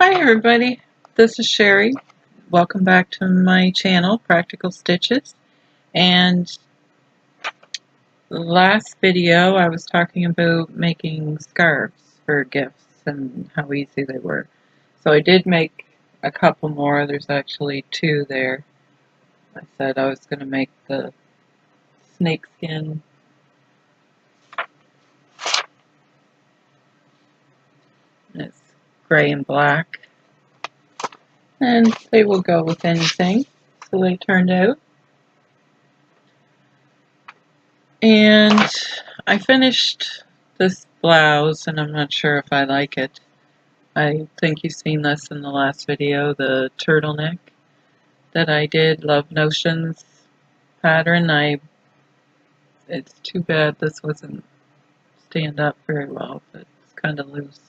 Hi everybody, this is Sherry. Welcome back to my channel, Practical Stitches. And last video I was talking about making scarves for gifts and how easy they were. So I did make a couple more. There's actually two there. I said I was going to make the snakeskin. It's gray and black. And they will go with anything. So they turned out. And I finished this blouse, and I'm not sure if I like it. I think you've seen this in the last video, the turtleneck that I did, Love Notions pattern. It's too bad this wasn't stand up very well, but it's kind of loose.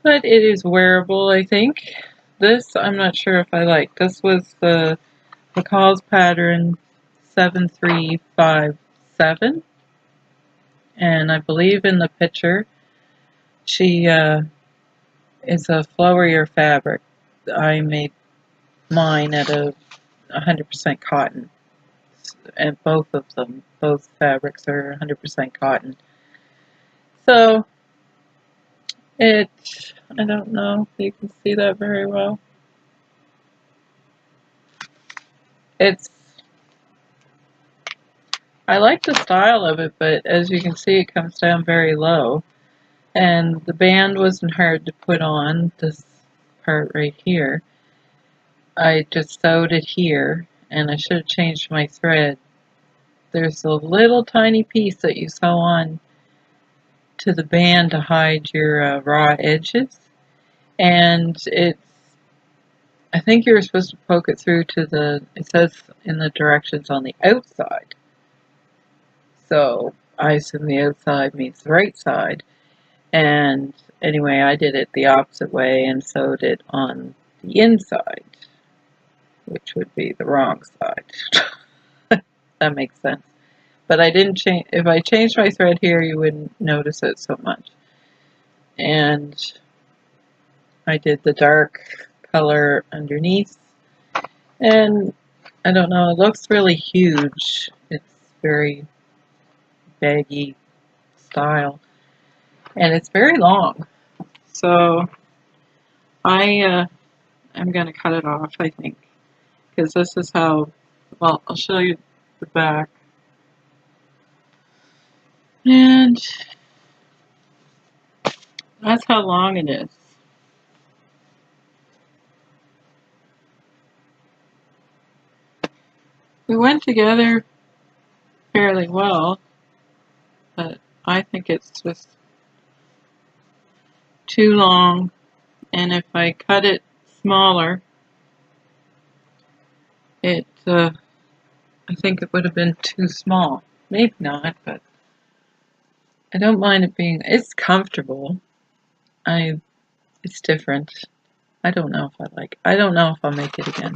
But it is wearable, I think. This, I'm not sure if I like. This was the McCalls pattern 7357. And I believe in the picture, she is a flowerier fabric. I made mine out of 100% cotton, and both of them, both fabrics are 100% cotton. So I don't know if you can see that very well. I like the style of it, but as you can see, it comes down very low. And the band wasn't hard to put on, this part right here. I just sewed it here, and I should have changed my thread. There's a little tiny piece that you sew on to the band to hide your raw edges, and I think you're supposed to poke it through to it says in the directions on the outside. So I assume the outside means the right side. And anyway, I did it the opposite way and sewed it on the inside, which would be the wrong side. That makes sense. But I didn't change. If I changed my thread here, you wouldn't notice it so much. And I did the dark color underneath. And I don't know, it looks really huge. It's very baggy style. And it's very long. So I'm going to cut it off, I think. Because this is how, well, I'll show you the back. And that's how long it is. We went together fairly well, but I think it's just too long, and if I cut it smaller, I think it would have been too small. Maybe not, but I don't mind it being, it's comfortable. It's different. I don't know if I don't know if I'll make it again.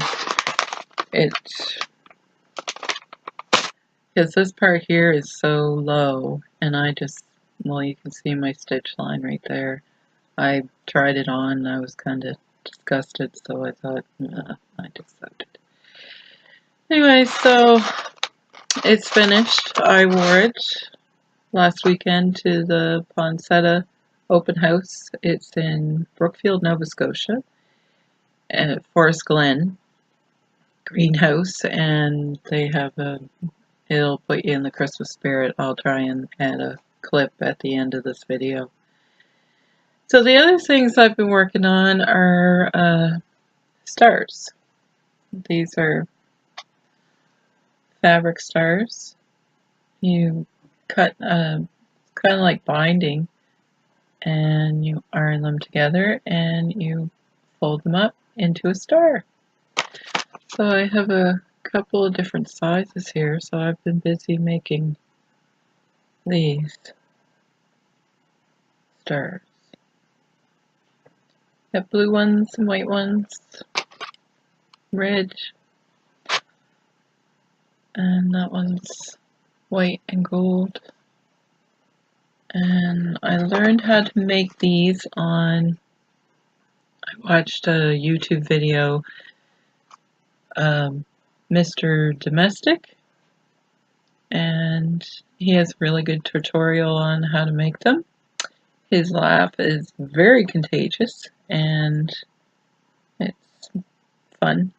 Because this part here is so low, and well, you can see my stitch line right there. I tried it on, and I was kind of disgusted, so I thought, nah, I just sewed it. Anyway, so it's finished. I wore it last weekend to the Poinsettia open house. It's in Brookfield, Nova Scotia, at Forest Glen greenhouse, and they have it'll put you in the Christmas spirit. I'll try and add a clip at the end of this video. So the other things I've been working on are stars. These are fabric stars. You cut kind of like binding, and you iron them together and you fold them up into a star. So I have a couple of different sizes here, so I've been busy making these stars. Got blue ones and white ones, red, and that one's white and gold. And I learned how to make these on watched a YouTube video, Mr. Domestic, and he has a really good tutorial on how to make them. His laugh is very contagious and it's fun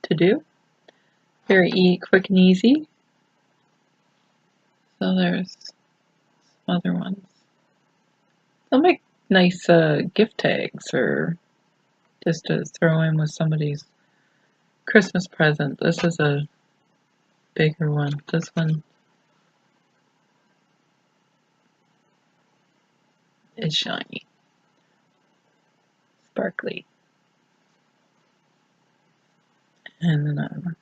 to do. Very quick and easy. So there's some other ones. They'll make nice gift tags or just to throw in with somebody's Christmas present. This is a bigger one. This one is shiny, sparkly. And another one.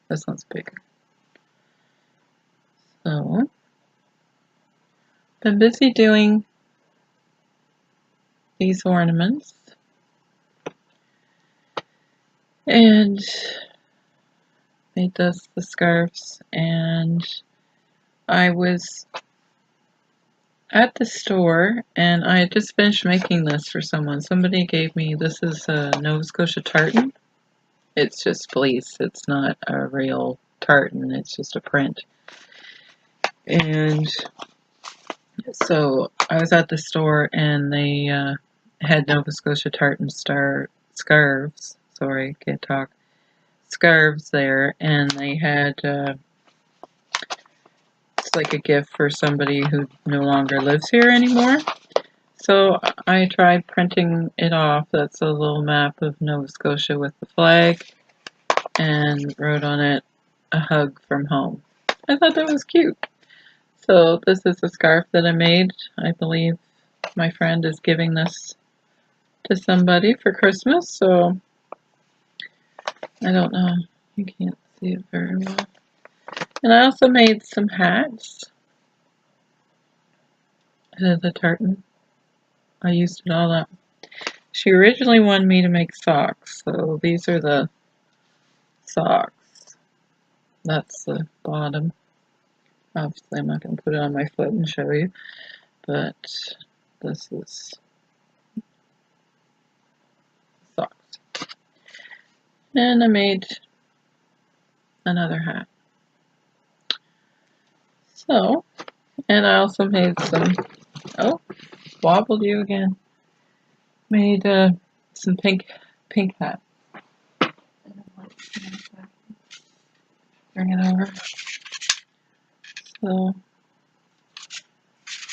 This one's bigger. So, been busy doing these ornaments. And made the scarves, and I was at the store and I had just finished making this for someone. Somebody gave me, this is a Nova Scotia tartan. It's just fleece, it's not a real tartan, it's just a print. And so I was at the store and they had Nova Scotia tartan scarves. Sorry, can't talk. Scarves there, and they had it's like a gift for somebody who no longer lives here anymore. So I tried printing it off. That's a little map of Nova Scotia with the flag, and wrote on it, "A hug from home." I thought that was cute. So this is a scarf that I made. I believe my friend is giving this to somebody for Christmas, so I don't know. You can't see it very well. And I also made some hats out of the tartan. I used it all up. She originally wanted me to make socks, so these are the socks. That's the bottom. Obviously I'm not going to put it on my foot and show you, but this is socks. And I made another hat. So, and I also made some, oh, wobbled you again. Made some pink hats. Bring it over. So,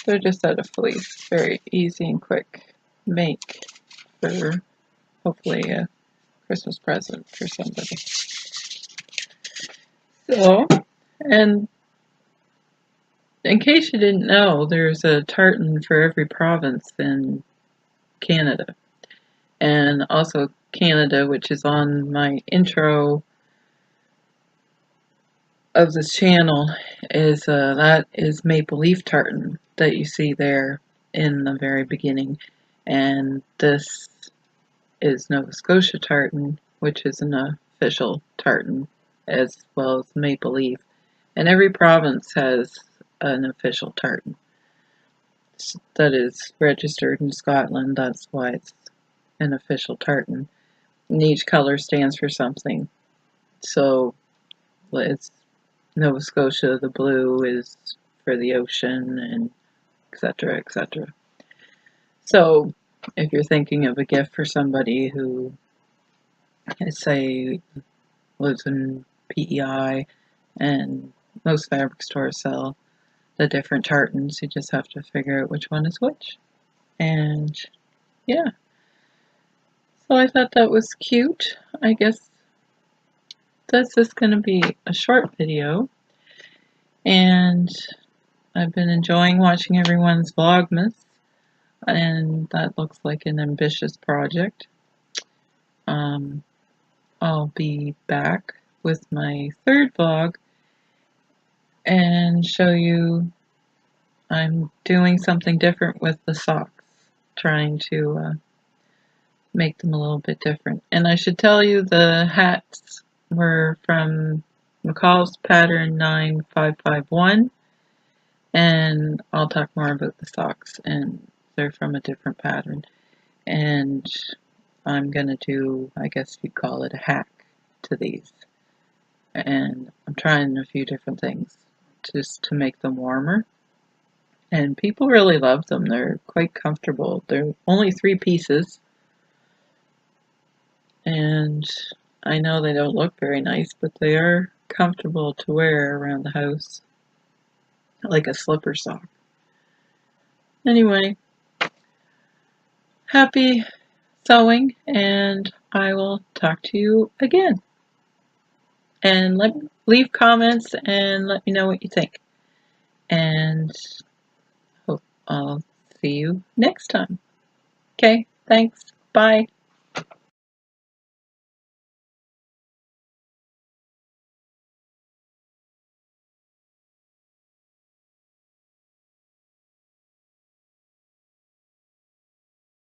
they're just out of fleece. Very easy and quick make for hopefully a Christmas present for somebody. So, and in case you didn't know, there's a tartan for every province in Canada. And also Canada, which is on my intro of this channel, is that is maple leaf tartan that you see there in the very beginning. And this is Nova Scotia tartan, which is an official tartan, as well as maple leaf. And every province has an official tartan that is registered in Scotland. That's why it's an official tartan. And each color stands for something. So it's Nova Scotia, the blue is for the ocean, and etc., etc. So if you're thinking of a gift for somebody who, say, lives in PEI, and most fabric stores sell the different tartans, you just have to figure out which one is which. And yeah, so I thought that was cute. I guess this is going to be a short video, and I've been enjoying watching everyone's Vlogmas, and that looks like an ambitious project. I'll be back with my third vlog and show you I'm doing something different with the socks, trying to make them a little bit different. And I should tell you the hats were from McCalls pattern 9551, and I'll talk more about the socks, and they're from a different pattern. And I'm gonna do, I guess you'd call it a hack to these. And I'm trying a few different things just to make them warmer. And people really love them. They're quite comfortable. They're only 3 pieces. And I know they don't look very nice, but they are comfortable to wear around the house, like a slipper sock. Anyway, happy sewing, and I will talk to you again. And leave comments and let me know what you think. And hope I'll see you next time. Okay, thanks. Bye.